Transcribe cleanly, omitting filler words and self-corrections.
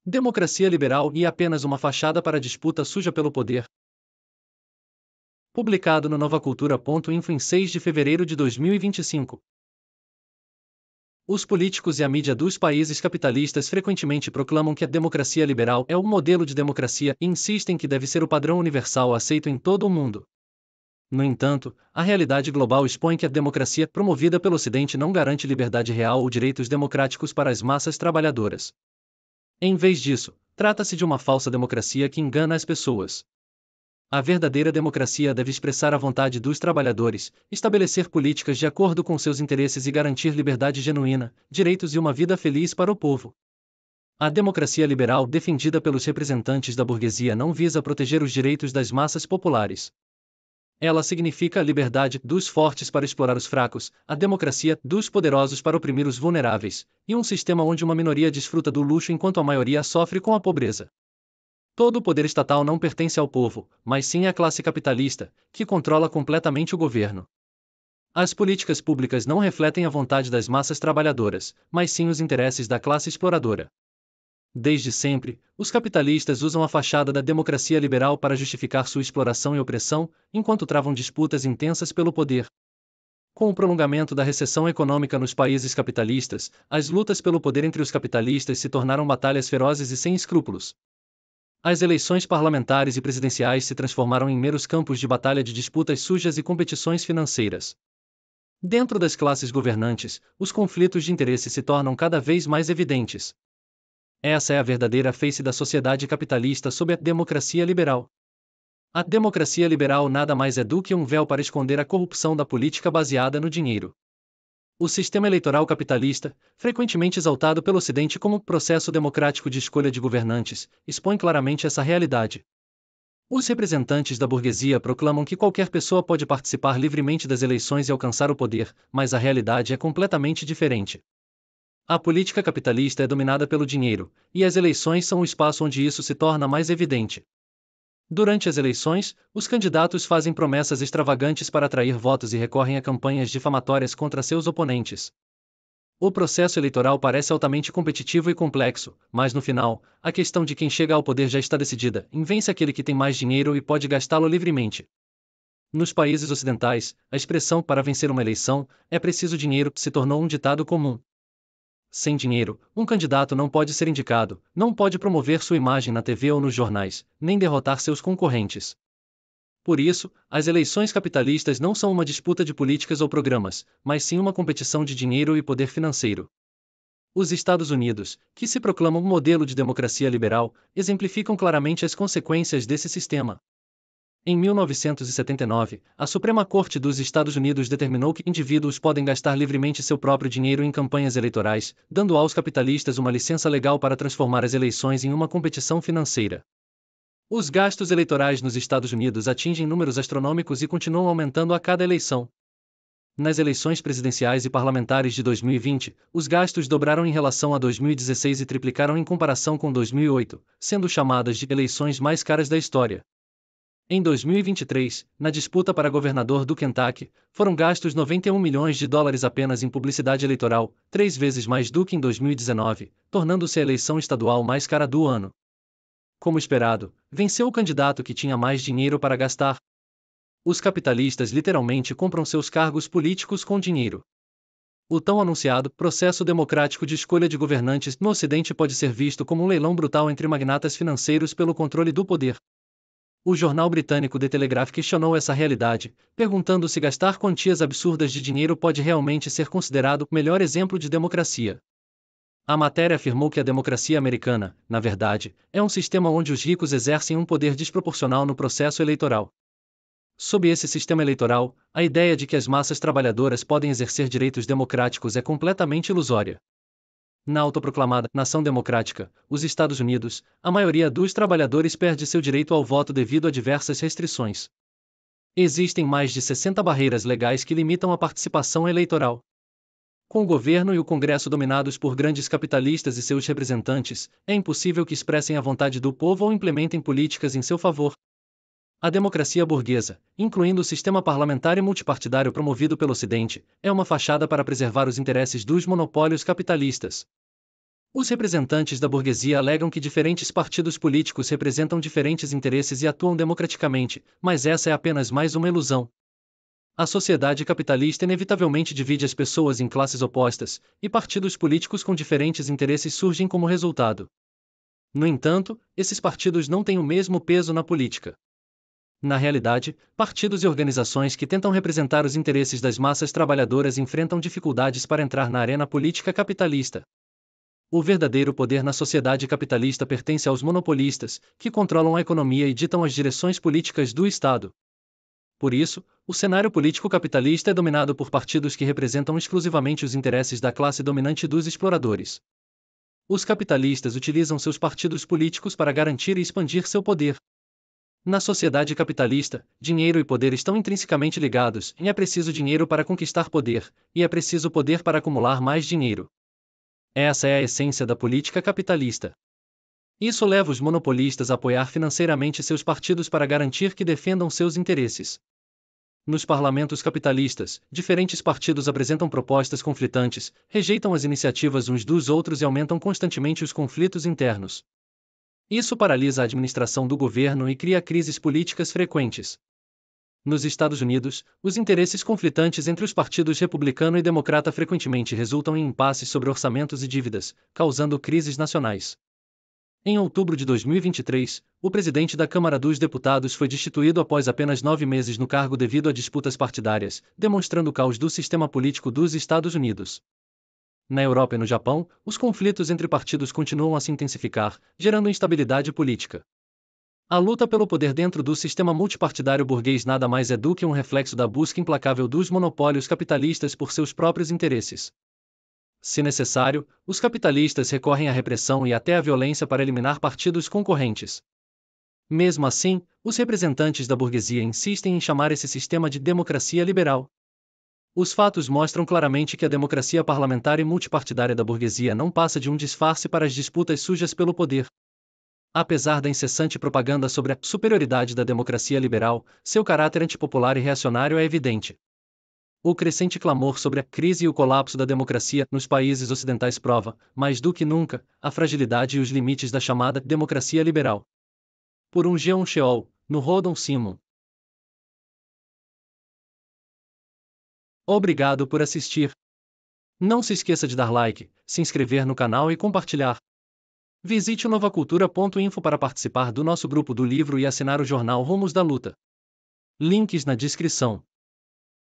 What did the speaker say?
Democracia liberal e apenas uma fachada para a disputa suja pelo poder. Publicado no novacultura.info em 6 de fevereiro de 2025. Os políticos e a mídia dos países capitalistas frequentemente proclamam que a democracia liberal é o modelo de democracia e insistem que deve ser o padrão universal aceito em todo o mundo. No entanto, a realidade global expõe que a democracia promovida pelo Ocidente não garante liberdade real ou direitos democráticos para as massas trabalhadoras. Em vez disso, trata-se de uma falsa democracia que engana as pessoas. A verdadeira democracia deve expressar a vontade dos trabalhadores, estabelecer políticas de acordo com seus interesses e garantir liberdade genuína, direitos e uma vida feliz para o povo. A democracia liberal defendida pelos representantes da burguesia não visa proteger os direitos das massas populares. Ela significa a liberdade dos fortes para explorar os fracos, a democracia dos poderosos para oprimir os vulneráveis, e um sistema onde uma minoria desfruta do luxo enquanto a maioria sofre com a pobreza. Todo o poder estatal não pertence ao povo, mas sim à classe capitalista, que controla completamente o governo. As políticas públicas não refletem a vontade das massas trabalhadoras, mas sim os interesses da classe exploradora. Desde sempre, os capitalistas usam a fachada da democracia liberal para justificar sua exploração e opressão, enquanto travam disputas intensas pelo poder. Com o prolongamento da recessão econômica nos países capitalistas, as lutas pelo poder entre os capitalistas se tornaram batalhas ferozes e sem escrúpulos. As eleições parlamentares e presidenciais se transformaram em meros campos de batalha de disputas sujas e competições financeiras. Dentro das classes governantes, os conflitos de interesse se tornam cada vez mais evidentes. Essa é a verdadeira face da sociedade capitalista sob a democracia liberal. A democracia liberal nada mais é do que um véu para esconder a corrupção da política baseada no dinheiro. O sistema eleitoral capitalista, frequentemente exaltado pelo Ocidente como processo democrático de escolha de governantes, expõe claramente essa realidade. Os representantes da burguesia proclamam que qualquer pessoa pode participar livremente das eleições e alcançar o poder, mas a realidade é completamente diferente. A política capitalista é dominada pelo dinheiro, e as eleições são o espaço onde isso se torna mais evidente. Durante as eleições, os candidatos fazem promessas extravagantes para atrair votos e recorrem a campanhas difamatórias contra seus oponentes. O processo eleitoral parece altamente competitivo e complexo, mas no final, a questão de quem chega ao poder já está decidida, e vence aquele que tem mais dinheiro e pode gastá-lo livremente. Nos países ocidentais, a expressão para vencer uma eleição é preciso dinheiro se tornou um ditado comum. Sem dinheiro, um candidato não pode ser indicado, não pode promover sua imagem na TV ou nos jornais, nem derrotar seus concorrentes. Por isso, as eleições capitalistas não são uma disputa de políticas ou programas, mas sim uma competição de dinheiro e poder financeiro. Os Estados Unidos, que se proclamam um modelo de democracia liberal, exemplificam claramente as consequências desse sistema. Em 1979, a Suprema Corte dos Estados Unidos determinou que indivíduos podem gastar livremente seu próprio dinheiro em campanhas eleitorais, dando aos capitalistas uma licença legal para transformar as eleições em uma competição financeira. Os gastos eleitorais nos Estados Unidos atingem números astronômicos e continuam aumentando a cada eleição. Nas eleições presidenciais e parlamentares de 2020, os gastos dobraram em relação a 2016 e triplicaram em comparação com 2008, sendo chamadas de eleições mais caras da história. Em 2023, na disputa para governador do Kentucky, foram gastos 91 milhões de dólares apenas em publicidade eleitoral, 3 vezes mais do que em 2019, tornando-se a eleição estadual mais cara do ano. Como esperado, venceu o candidato que tinha mais dinheiro para gastar. Os capitalistas literalmente compram seus cargos políticos com dinheiro. O tão anunciado processo democrático de escolha de governantes no Ocidente pode ser visto como um leilão brutal entre magnatas financeiros pelo controle do poder. O jornal britânico The Telegraph questionou essa realidade, perguntando se gastar quantias absurdas de dinheiro pode realmente ser considerado o melhor exemplo de democracia. A matéria afirmou que a democracia americana, na verdade, é um sistema onde os ricos exercem um poder desproporcional no processo eleitoral. Sob esse sistema eleitoral, a ideia de que as massas trabalhadoras podem exercer direitos democráticos é completamente ilusória. Na autoproclamada nação democrática, os Estados Unidos, a maioria dos trabalhadores perde seu direito ao voto devido a diversas restrições. Existem mais de 60 barreiras legais que limitam a participação eleitoral. Com o governo e o Congresso dominados por grandes capitalistas e seus representantes, é impossível que expressem a vontade do povo ou implementem políticas em seu favor. A democracia burguesa, incluindo o sistema parlamentar e multipartidário promovido pelo Ocidente, é uma fachada para preservar os interesses dos monopólios capitalistas. Os representantes da burguesia alegam que diferentes partidos políticos representam diferentes interesses e atuam democraticamente, mas essa é apenas mais uma ilusão. A sociedade capitalista inevitavelmente divide as pessoas em classes opostas, e partidos políticos com diferentes interesses surgem como resultado. No entanto, esses partidos não têm o mesmo peso na política. Na realidade, partidos e organizações que tentam representar os interesses das massas trabalhadoras enfrentam dificuldades para entrar na arena política capitalista. O verdadeiro poder na sociedade capitalista pertence aos monopolistas, que controlam a economia e ditam as direções políticas do Estado. Por isso, o cenário político capitalista é dominado por partidos que representam exclusivamente os interesses da classe dominante dos exploradores. Os capitalistas utilizam seus partidos políticos para garantir e expandir seu poder. Na sociedade capitalista, dinheiro e poder estão intrinsecamente ligados, e é preciso dinheiro para conquistar poder, e é preciso poder para acumular mais dinheiro. Essa é a essência da política capitalista. Isso leva os monopolistas a apoiar financeiramente seus partidos para garantir que defendam seus interesses. Nos parlamentos capitalistas, diferentes partidos apresentam propostas conflitantes, rejeitam as iniciativas uns dos outros e aumentam constantemente os conflitos internos. Isso paralisa a administração do governo e cria crises políticas frequentes. Nos Estados Unidos, os interesses conflitantes entre os partidos republicano e democrata frequentemente resultam em impasses sobre orçamentos e dívidas, causando crises nacionais. Em outubro de 2023, o presidente da Câmara dos Deputados foi destituído após apenas 9 meses no cargo devido a disputas partidárias, demonstrando o caos do sistema político dos Estados Unidos. Na Europa e no Japão, os conflitos entre partidos continuam a se intensificar, gerando instabilidade política. A luta pelo poder dentro do sistema multipartidário burguês nada mais é do que um reflexo da busca implacável dos monopólios capitalistas por seus próprios interesses. Se necessário, os capitalistas recorrem à repressão e até à violência para eliminar partidos concorrentes. Mesmo assim, os representantes da burguesia insistem em chamar esse sistema de democracia liberal. Os fatos mostram claramente que a democracia parlamentar e multipartidária da burguesia não passa de um disfarce para as disputas sujas pelo poder. Apesar da incessante propaganda sobre a superioridade da democracia liberal, seu caráter antipopular e reacionário é evidente. O crescente clamor sobre a crise e o colapso da democracia nos países ocidentais prova, mais do que nunca, a fragilidade e os limites da chamada democracia liberal. Por um Jeon Sheol, no Rodon Simon. Obrigado por assistir. Não se esqueça de dar like, se inscrever no canal e compartilhar. Visite o novacultura.info para participar do nosso grupo do livro e assinar o jornal Rumos da Luta. Links na descrição.